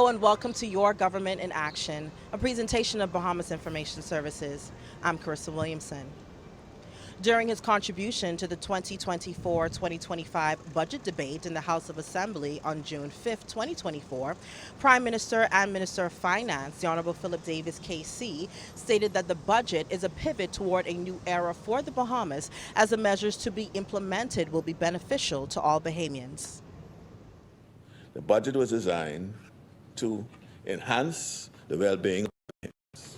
Hello and welcome to Your Government in Action, a presentation of Bahamas Information Services. I'm Carissa Williamson. During his contribution to the 2024-2025 budget debate in the House of Assembly on June 5, 2024, Prime Minister and Minister of Finance, the Honorable Philip Davis KC, stated that the budget is a pivot toward a new era for the Bahamas as the measures to be implemented will be beneficial to all Bahamians. The budget was designed to enhance the well-being of Bahamians,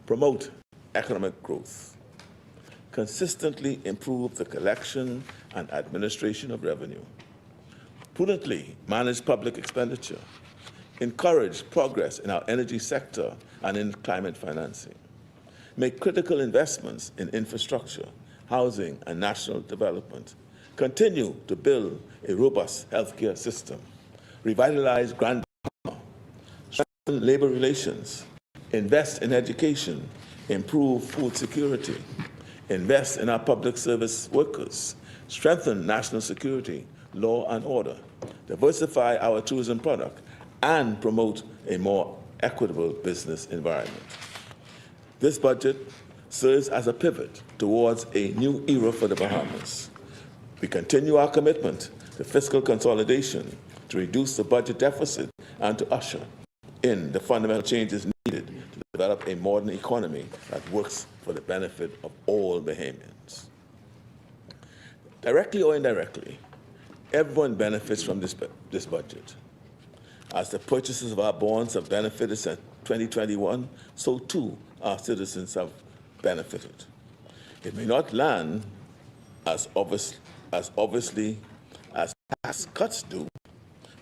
promote economic growth, consistently improve the collection and administration of revenue, prudently manage public expenditure, encourage progress in our energy sector and in climate financing, make critical investments in infrastructure, housing, and national development, continue to build a robust healthcare system, revitalize Grand Bahama, strengthen labor relations, invest in education, improve food security, invest in our public service workers, strengthen national security, law and order, diversify our tourism product, and promote a more equitable business environment. This budget serves as a pivot towards a new era for the Bahamas. We continue our commitment to fiscal consolidation, to reduce the budget deficit, and to usher in the fundamental changes needed to develop a modern economy that works for the benefit of all Bahamians. Directly or indirectly, everyone benefits from this budget. As the purchases of our bonds have benefited since 2021, so too our citizens have benefited. It may not land as obviously as tax cuts do,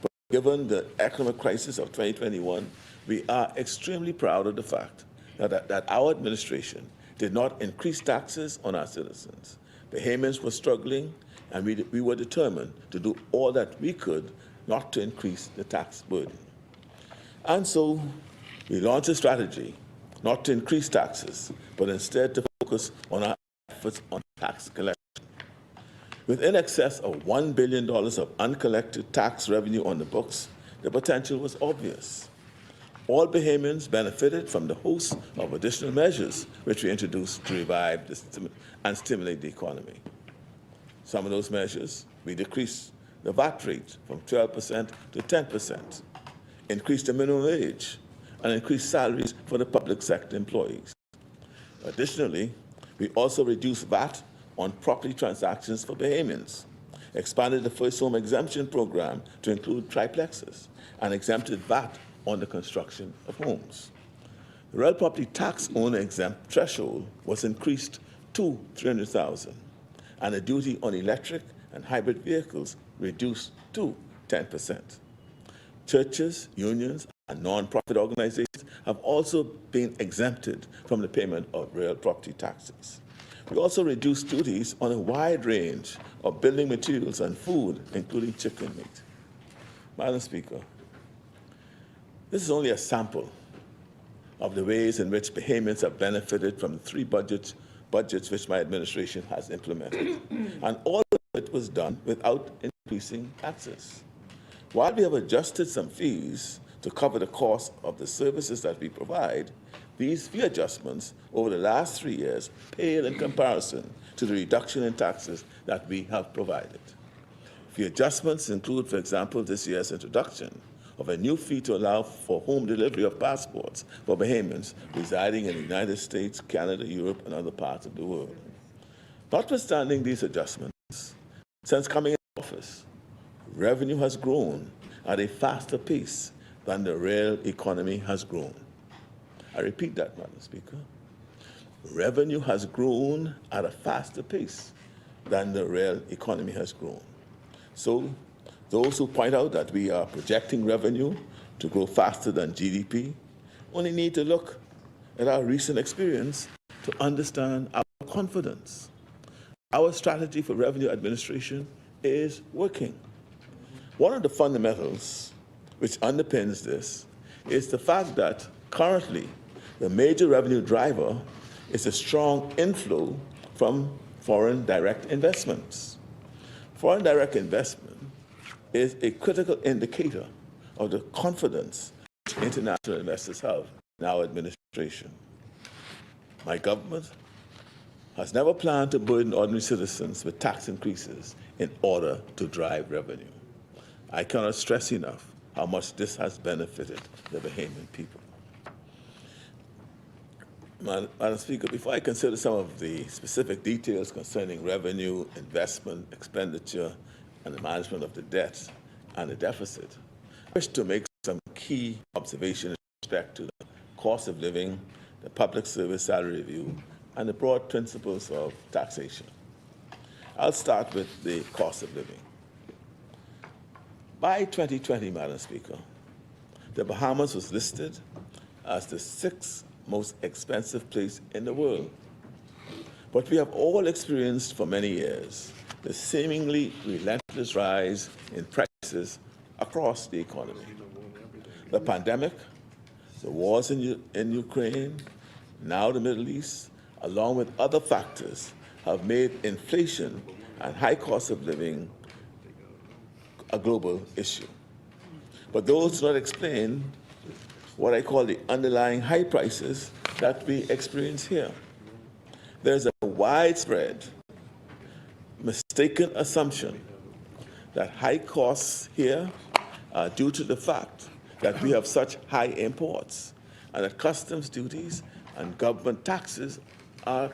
but given the economic crisis of 2021, we are extremely proud of the fact that our administration did not increase taxes on our citizens. Bahamians were struggling, and we were determined to do all that we could not to increase the tax burden. And so we launched a strategy not to increase taxes, but instead to focus on our efforts on tax collection. With in excess of $1 billion of uncollected tax revenue on the books, the potential was obvious. All Bahamians benefited from the host of additional measures which we introduced to revive and stimulate the economy. Some of those measures, we decreased the VAT rate from 12% to 10%, increased the minimum wage, and increased salaries for the public sector employees. Additionally, we also reduced VAT on property transactions for Bahamians, expanded the first home exemption program to include triplexes, and exempted VAT on the construction of homes. The real property tax owner exempt threshold was increased to $300,000, and the duty on electric and hybrid vehicles reduced to 10%. Churches, unions, and non-profit organizations have also been exempted from the payment of real property taxes. We also reduced duties on a wide range of building materials and food, including chicken meat. Madam Speaker, this is only a sample of the ways in which Bahamians have benefited from the three budgets which my administration has implemented. And all of it was done without increasing taxes. While we have adjusted some fees to cover the cost of the services that we provide, these fee adjustments over the last 3 years pale in comparison to the reduction in taxes that we have provided. Fee adjustments include, for example, this year's introduction of a new fee to allow for home delivery of passports for Bahamians residing in the United States, Canada, Europe, and other parts of the world. Notwithstanding these adjustments, since coming into office, revenue has grown at a faster pace than the real economy has grown. I repeat that, Madam Speaker. Revenue has grown at a faster pace than the real economy has grown. So those who point out that we are projecting revenue to grow faster than GDP only need to look at our recent experience to understand our confidence. Our strategy for revenue administration is working. One of the fundamentals which underpins this is the fact that currently the major revenue driver is a strong inflow from foreign direct investments. Foreign direct investment is a critical indicator of the confidence international investors have in our administration. My government has never planned to burden ordinary citizens with tax increases in order to drive revenue. I cannot stress enough how much this has benefited the Bahamian people. Madam Speaker, before I consider some of the specific details concerning revenue, investment, expenditure, and the management of the debt and the deficit, I wish to make some key observations with respect to the cost of living, the public service salary review, and the broad principles of taxation. I'll start with the cost of living. By 2020, Madam Speaker, the Bahamas was listed as the sixth most expensive place in the world. But we have all experienced for many years the seemingly relentless rise in prices across the economy. The pandemic, the wars in Ukraine, now the Middle East, along with other factors, have made inflation and high cost of living a global issue. But those do not explain what I call the underlying high prices that we experience here. There's a widespread mistaken assumption that high costs here are due to the fact that we have such high imports and that customs duties and government taxes are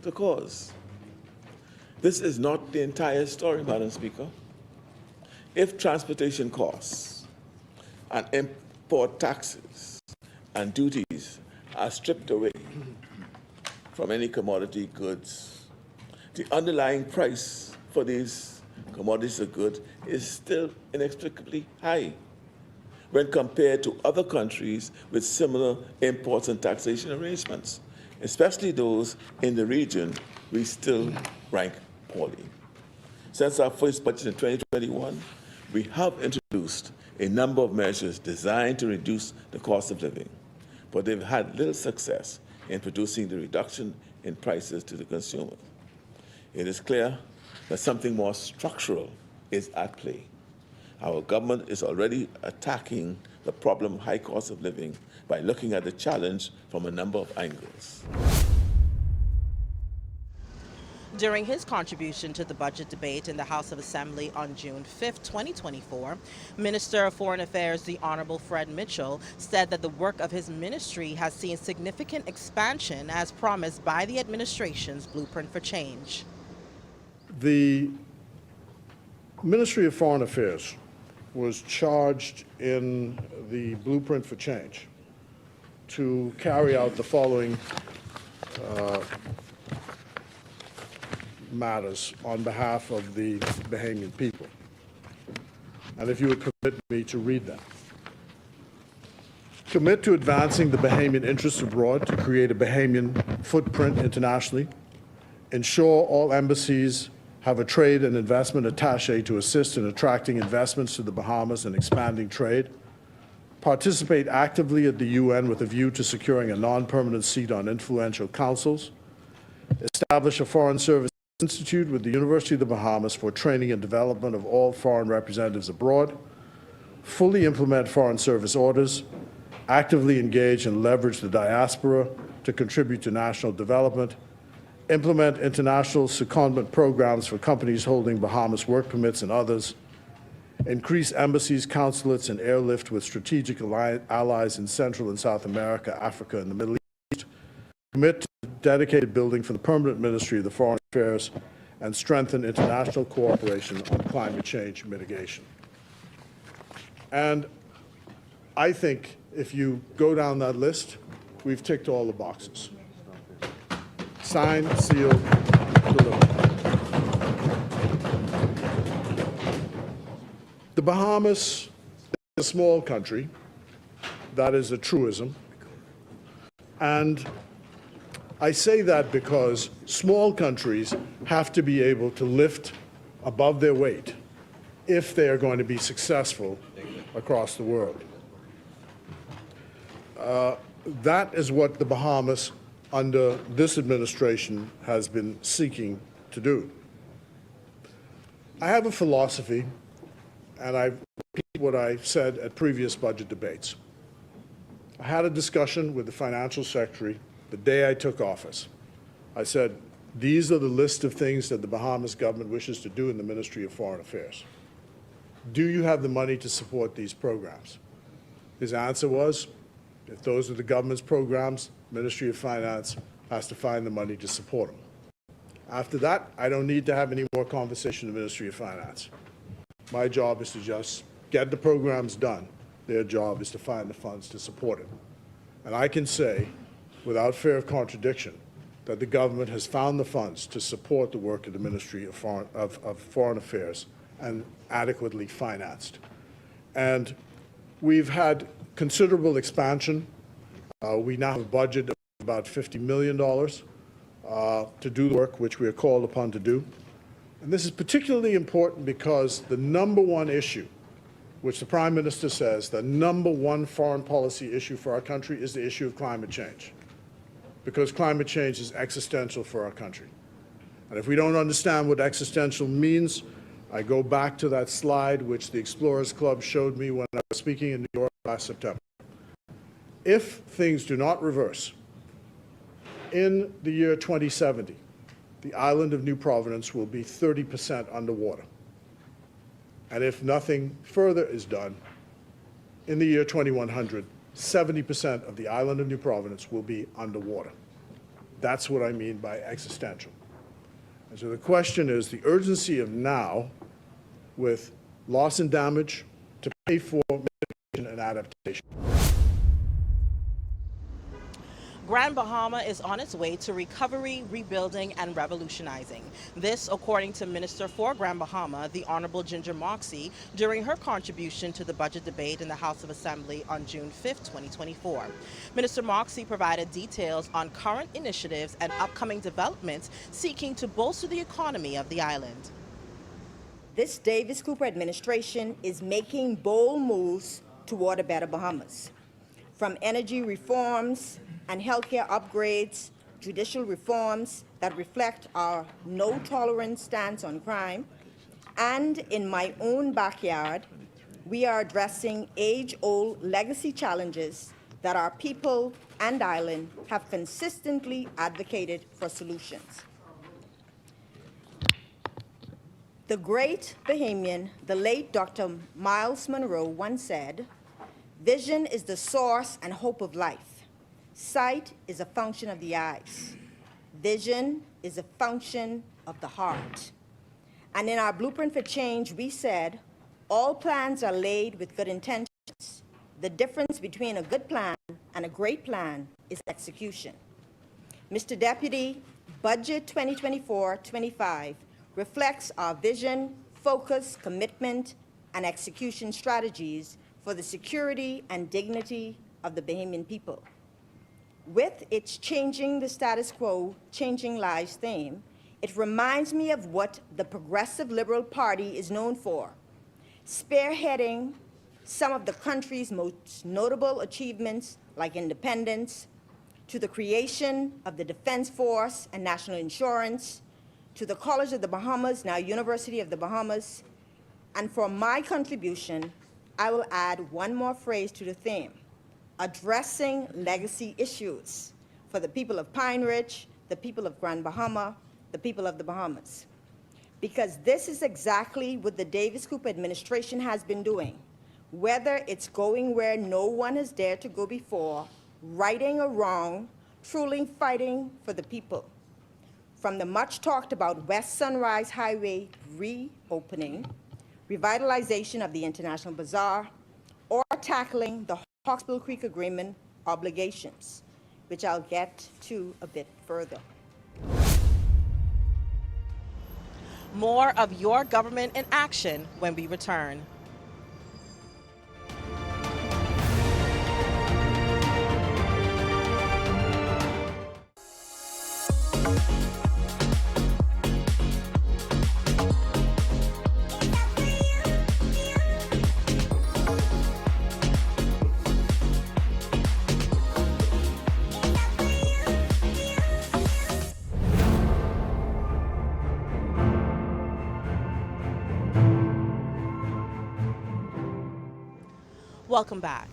the cause. This is not the entire story, Madam Speaker. If transportation costs and import taxes and duties are stripped away from any commodity goods, the underlying price for these commodities or goods is still inexplicably high when compared to other countries with similar imports and taxation arrangements, especially those in the region we still rank poorly. Since our first budget in 2021, we have introduced a number of measures designed to reduce the cost of living, but they've had little success in producing the reduction in prices to the consumer. It is clear that something more structural is at play. Our government is already attacking the problem of high cost of living by looking at the challenge from a number of angles. During his contribution to the budget debate in the House of Assembly on June 5, 2024, Minister of Foreign Affairs, the Honorable Fred Mitchell, said that the work of his ministry has seen significant expansion as promised by the administration's Blueprint for Change. The Ministry of Foreign Affairs was charged in the Blueprint for Change to carry out the following matters on behalf of the Bahamian people. And if you would permit me to read them. Commit to advancing the Bahamian interests abroad to create a Bahamian footprint internationally. Ensure all embassies have a trade and investment attaché to assist in attracting investments to the Bahamas and expanding trade. Participate actively at the UN with a view to securing a non-permanent seat on influential councils. Establish a Foreign Service Institute with the University of the Bahamas for training and development of all foreign representatives abroad. Fully implement Foreign Service orders. Actively engage and leverage the diaspora to contribute to national development. Implement international secondment programs for companies holding Bahamas work permits and others. Increase embassies, consulates, and airlift with strategic allies in Central and South America, Africa, and the Middle East. Commit to dedicated building for the permanent Ministry of the Foreign Affairs and strengthen international cooperation on climate change mitigation. And I think if you go down that list, we've ticked all the boxes. Signed, sealed, delivered. The Bahamas is a small country. That is a truism. And I say that because small countries have to be able to lift above their weight if they are going to be successful across the world. That is what the Bahamas under this administration has been seeking to do. I have a philosophy, and I've repeated what I said at previous budget debates. I had a discussion with the financial secretary the day I took office. I said, these are the list of things that the Bahamas government wishes to do in the Ministry of Foreign Affairs. Do you have the money to support these programs? His answer was, if those are the government's programs, Ministry of Finance has to find the money to support them. After that, I don't need to have any more conversation with the Ministry of Finance. My job is to just get the programs done. Their job is to find the funds to support it. And I can say, without fear of contradiction, that the government has found the funds to support the work of the Ministry of Foreign Affairs and adequately financed. And we've had considerable expansion. We now have a budget of about $50 million to do the work which we are called upon to do. And this is particularly important because the number one issue, which the Prime Minister says the number one foreign policy issue for our country is the issue of climate change, because climate change is existential for our country. And if we don't understand what existential means, I go back to that slide which the Explorers Club showed me when I was speaking in New York last September. If things do not reverse, in the year 2070, the island of New Providence will be 30% underwater. And if nothing further is done, in the year 2100, 70% of the island of New Providence will be underwater. That's what I mean by existential. And so the question is the urgency of now with loss and damage to pay for mitigation and adaptation. Grand Bahama is on its way to recovery, rebuilding, and revolutionizing. This, according to Minister for Grand Bahama, the Honorable Ginger Moxie, during her contribution to the budget debate in the House of Assembly on June 5, 2024. Minister Moxie provided details on current initiatives and upcoming developments seeking to bolster the economy of the island. This Davis Cooper administration is making bold moves toward a better Bahamas. From energy reforms and healthcare upgrades, judicial reforms that reflect our no-tolerance stance on crime, and in my own backyard, we are addressing age-old legacy challenges that our people and island have consistently advocated for solutions. The great Bahamian, the late Dr. Miles Monroe, once said, "Vision is the source and hope of life. Sight is a function of the eyes. Vision is a function of the heart." And in our Blueprint for Change, we said, all plans are laid with good intentions. The difference between a good plan and a great plan is execution. Mr. Deputy, Budget 2024-25 reflects our vision, focus, commitment, and execution strategies for the security and dignity of the Bahamian people. With its Changing the Status Quo, Changing Lives theme, it reminds me of what the Progressive Liberal Party is known for, spearheading some of the country's most notable achievements like independence, to the creation of the Defense Force and National Insurance, to the College of the Bahamas, now University of the Bahamas, and for my contribution, I will add one more phrase to the theme: addressing legacy issues for the people of Pine Ridge, the people of Grand Bahama, the people of the Bahamas. Because this is exactly what the Davis Cooper administration has been doing, whether it's going where no one has dared to go before, righting a wrong, truly fighting for the people. From the much talked about West Sunrise Highway reopening, revitalization of the International Bazaar, or tackling the Hawksbill Creek Agreement obligations, which I'll get to a bit further. More of your government in action when we return. Welcome back.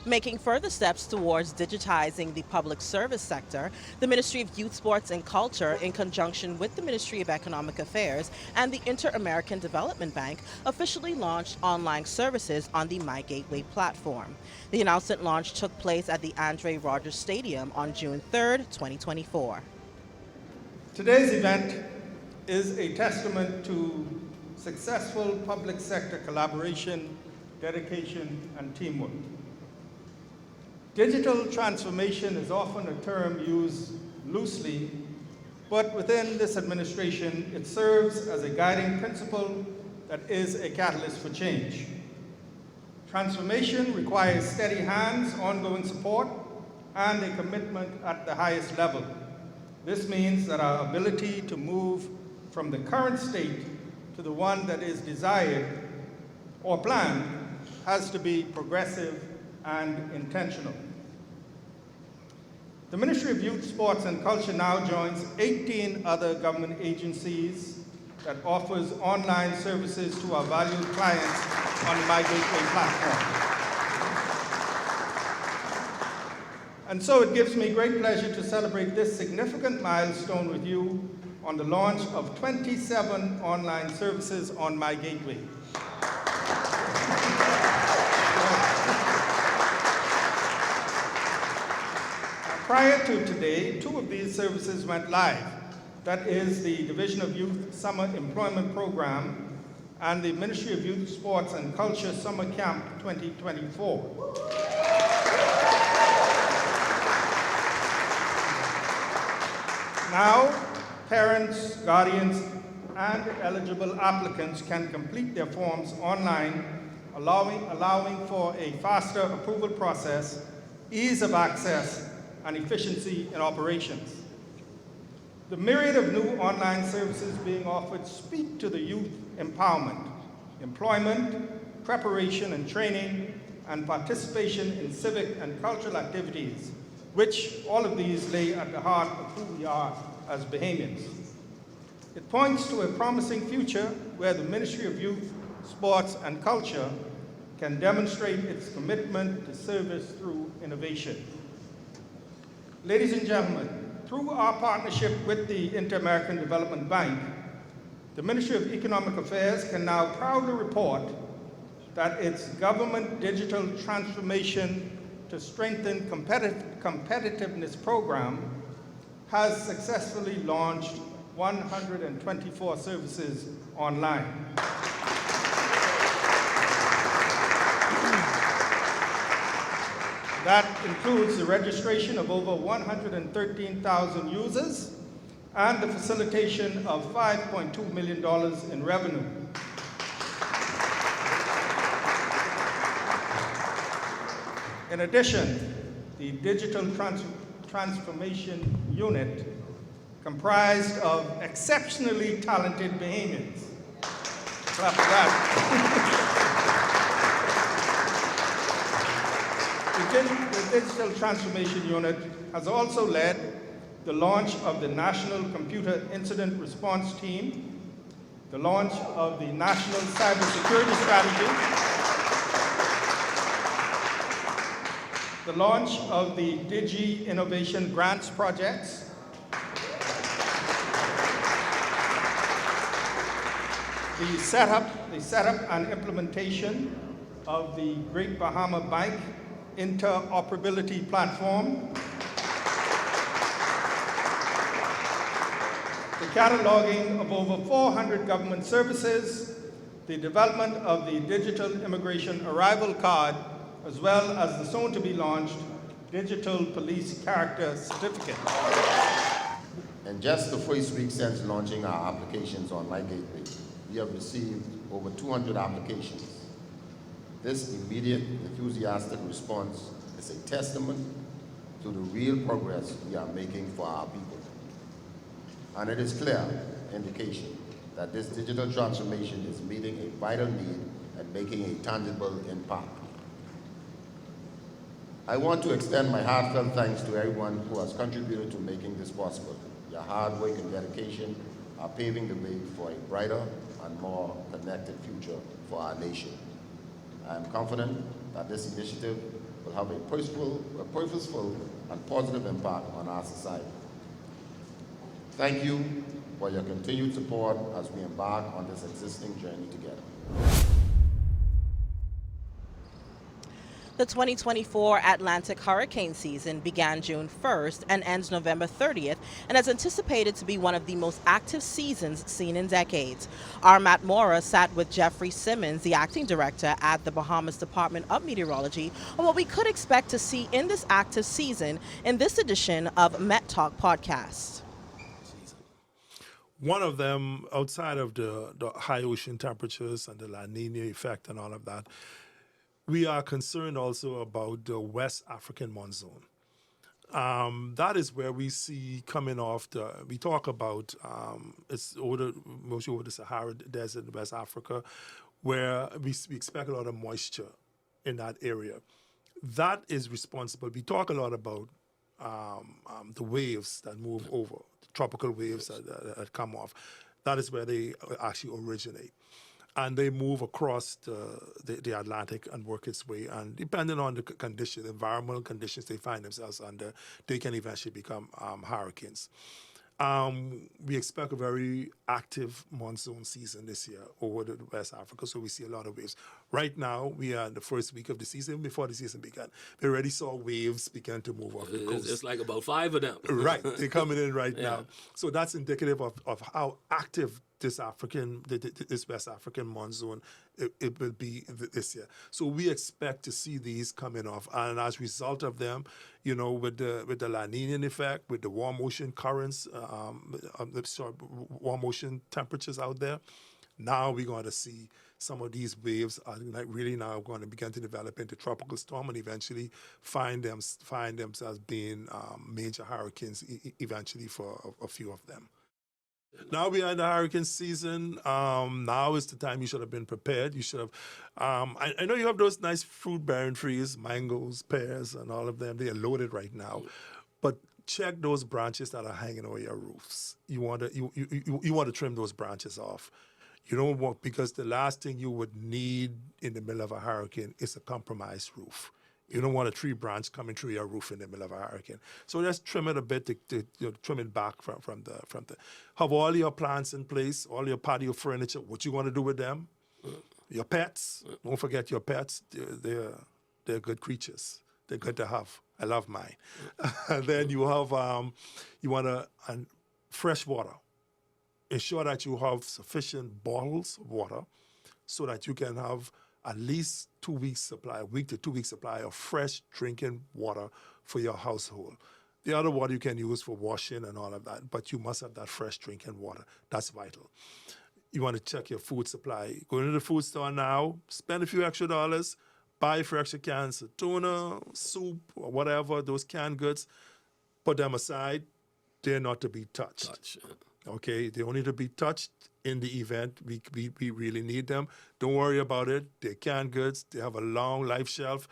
Making further steps towards digitizing the public service sector, the Ministry of Youth, Sports, and Culture, in conjunction with the Ministry of Economic Affairs and the Inter-American Development Bank, officially launched online services on the My Gateway platform. The announcement launch took place at the Andre Rogers Stadium on June 3rd, 2024. Today's event is a testament to successful public sector collaboration, dedication, and teamwork. Digital transformation is often a term used loosely, but within this administration, it serves as a guiding principle that is a catalyst for change. Transformation requires steady hands, ongoing support, and a commitment at the highest level. This means that our ability to move from the current state to the one that is desired or planned has to be progressive and intentional. The Ministry of Youth, Sports, and Culture now joins 18 other government agencies that offers online services to our valued clients on the My Gateway platform. And so it gives me great pleasure to celebrate this significant milestone with you on the launch of 27 online services on My Gateway. Prior to today, 2 of these services went live. That is the Division of Youth Summer Employment Program and the Ministry of Youth, Sports, and Culture Summer Camp 2024. Now, parents, guardians, and eligible applicants can complete their forms online, allowing for a faster approval process, ease of access, and efficiency in operations. The myriad of new online services being offered speak to the youth empowerment, employment, preparation and training, and participation in civic and cultural activities, which all of these lay at the heart of who we are as Bahamians. It points to a promising future where the Ministry of Youth, Sports, and Culture can demonstrate its commitment to service through innovation. Ladies and gentlemen, through our partnership with the Inter-American Development Bank, the Ministry of Economic Affairs can now proudly report that its government digital transformation to strengthen competitiveness program has successfully launched 124 services online. That includes the registration of over 113,000 users and the facilitation of $5.2 million in revenue. In addition, the Digital Transformation Unit, comprised of exceptionally talented Bahamians. Clap for that. The Digital Transformation Unit has also led the launch of the National Computer Incident Response Team, the launch of the National Cybersecurity Strategy, the launch of the Digi Innovation Grants projects, the setup and implementation of the Great Bahama Bank interoperability platform, the cataloging of over 400 government services, the development of the digital immigration arrival card, as well as the soon-to-be-launched digital police character certificate. In just the first week since launching our applications on My Gateway, we have received over 200 applications. This immediate, enthusiastic response is a testament to the real progress we are making for our people. And it is clear indication that this digital transformation is meeting a vital need and making a tangible impact. I want to extend my heartfelt thanks to everyone who has contributed to making this possible. Your hard work and dedication are paving the way for a brighter and more connected future for our nation. I am confident that this initiative will have a purposeful and positive impact on our society. Thank you for your continued support as we embark on this existing journey together. The 2024 Atlantic hurricane season began June 1st and ends November 30th and is anticipated to be one of the most active seasons seen in decades. Our Matt Mora sat with Jeffrey Simmons, the acting director at the Bahamas Department of Meteorology, on what we could expect to see in this active season in this edition of Met Talk podcast. One of them, outside of the high ocean temperatures and the La Nina effect and all of that, we are concerned also about the West African monsoon. That is where we see coming off we talk about mostly over the Sahara Desert in West Africa, where we expect a lot of moisture in that area. That is responsible. We talk a lot about the waves that move over, the tropical waves that come off. That is where they actually originate. And they move across the Atlantic and work its way. And depending on the conditions, environmental conditions they find themselves under, they can eventually become hurricanes. We expect a very active monsoon season this year over the West Africa, so we see a lot of waves. Right now, we are in the first week of the season. Before the season began, we already saw waves begin to move off the coast. It's like about 5 of them. Right, they're coming in right now. So that's indicative of how active this West African monsoon it will be this year. So we expect to see these coming off, and as a result of them, with the La Nina effect, with the warm ocean currents, warm ocean temperatures out there, now we're going to see some of these waves are really now going to begin to develop into tropical storm and eventually find themselves being major hurricanes eventually for a few of them. Now we are in the hurricane season. Now is the time you should have been prepared. You should have. I know you have those nice fruit-bearing trees, mangoes, pears, and all of them. They are loaded right now, but check those branches that are hanging over your roofs. You want to trim those branches off. You don't want, because the last thing you would need in the middle of a hurricane is a compromised roof. You don't want a tree branch coming through your roof in the middle of a hurricane. So just trim it a bit to trim it back from the. Have all your plants in place, all your patio furniture. What you want to do with them? Your pets. Don't forget your pets. They're good creatures. They're good to have. I love mine. And then you have fresh water. Ensure that you have sufficient bottles of water so that you can have at least 2 weeks supply, a week to 2 weeks supply of fresh drinking water for your household. The other water you can use for washing and all of that, but you must have that fresh drinking water. That's vital. You want to check your food supply. Go into the food store now, spend a few extra dollars, buy a few extra cans of tuna, soup, or whatever, those canned goods, put them aside. They're not to be touched. Okay, they only to be touched in the event we really need them. Don't worry about it. They're canned goods. They have a long life shelf.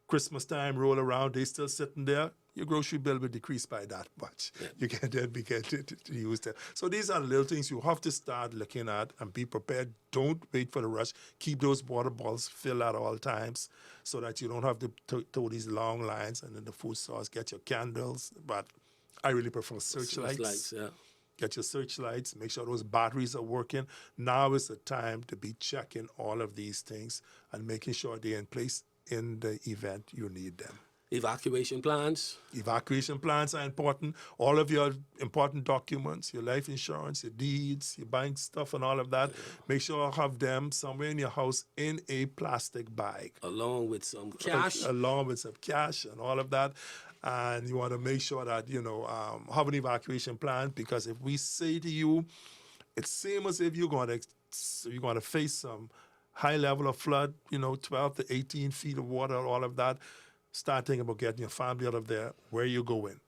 Christmas time roll around, they still sitting there. Your grocery bill will decrease by that much. Yeah. You can then begin to use them. So these are little things you have to start looking at and be prepared. Don't wait for the rush. Keep those water bottles filled at all times so that you don't have to tow these long lines and in the food stores. Get your candles, but I really prefer searchlights. Get your searchlights, make sure those batteries are working. Now is the time to be checking all of these things and making sure they're in place in the event you need them. Evacuation plans? Evacuation plans are important. All of your important documents, your life insurance, your deeds, your bank stuff and all of that, make sure you have them somewhere in your house in a plastic bag. Along with some cash? Along with some cash and all of that. And you want to make sure that, have an evacuation plan, because if we say to you, it's same as if you're going to face some high level of flood, 12 to 18 feet of water, all of that, start thinking about getting your family out of there, where you're going.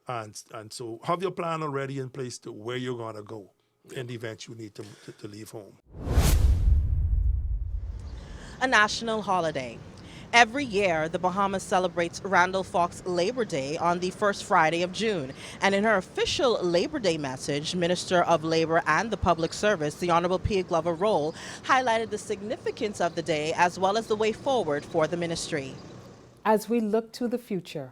And so have your plan already in place to where you're going to go in the event you need to leave home. A national holiday. Every year, the Bahamas celebrates Randall Falk's Labor Day on the first Friday of June. And in her official Labor Day message, Minister of Labor and the Public Service, the Honorable Pia Glover Roll, highlighted the significance of the day as well as the way forward for the ministry. As we look to the future,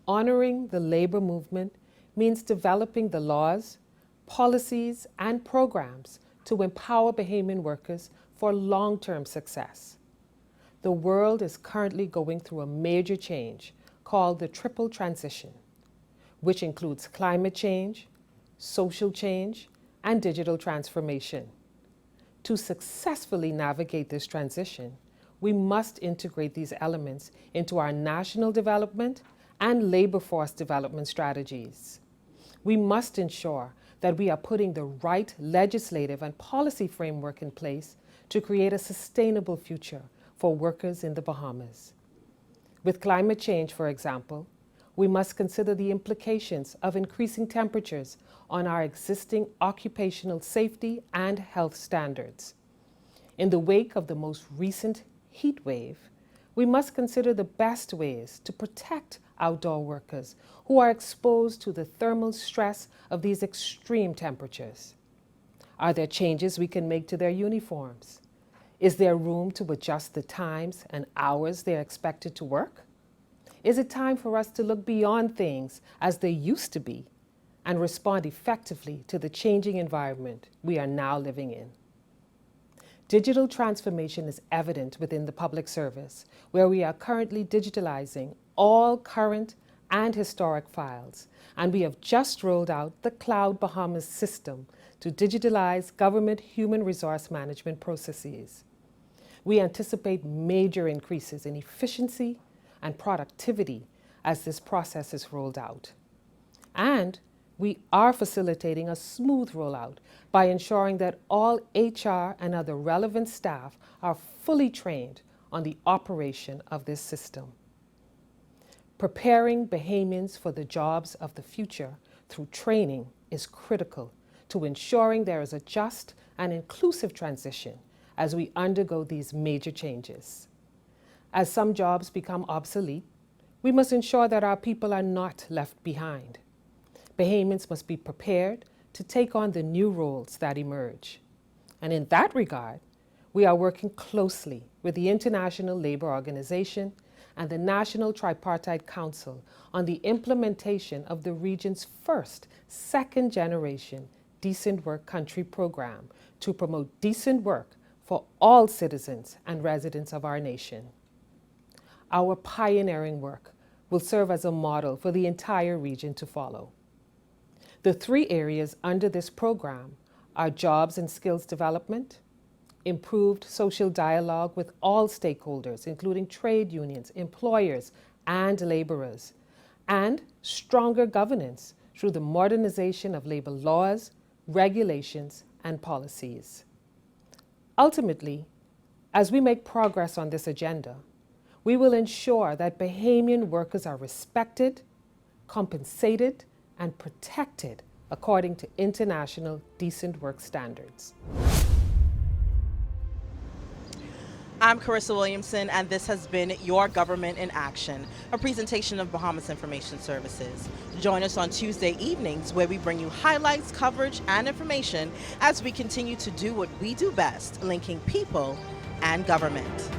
honoring the labor movement means developing the laws, policies, and programs to empower Bahamian workers for long-term success. The world is currently going through a major change called the triple transition, which includes climate change, social change, and digital transformation. To successfully navigate this transition, we must integrate these elements into our national development and labor force development strategies. We must ensure that we are putting the right legislative and policy framework in place to create a sustainable future for workers in the Bahamas. With climate change, for example, we must consider the implications of increasing temperatures on our existing occupational safety and health standards. In the wake of the most recent heat wave, we must consider the best ways to protect outdoor workers who are exposed to the thermal stress of these extreme temperatures. Are there changes we can make to their uniforms? Is there room to adjust the times and hours they are expected to work? Is it time for us to look beyond things as they used to be and respond effectively to the changing environment we are now living in? Digital transformation is evident within the public service, where we are currently digitalizing all current and historic files, and we have just rolled out the Cloud Bahamas system to digitalize government human resource management processes. We anticipate major increases in efficiency and productivity as this process is rolled out. And we are facilitating a smooth rollout by ensuring that all HR and other relevant staff are fully trained on the operation of this system. Preparing Bahamians for the jobs of the future through training is critical to ensuring there is a just and inclusive transition as we undergo these major changes. As some jobs become obsolete, we must ensure that our people are not left behind. Bahamians must be prepared to take on the new roles that emerge. And in that regard, we are working closely with the International Labour Organization and the National Tripartite Council on the implementation of the region's first second-generation Decent Work Country program to promote decent work for all citizens and residents of our nation. Our pioneering work will serve as a model for the entire region to follow. The 3 areas under this program are jobs and skills development, improved social dialogue with all stakeholders, including trade unions, employers, and laborers, and stronger governance through the modernization of labor laws, regulations, and policies. Ultimately, as we make progress on this agenda, we will ensure that Bahamian workers are respected, compensated, and protected according to international decent work standards. I'm Carissa Williamson, and this has been Your Government in Action, a presentation of Bahamas Information Services. Join us on Tuesday evenings where we bring you highlights, coverage, and information as we continue to do what we do best, linking people and government.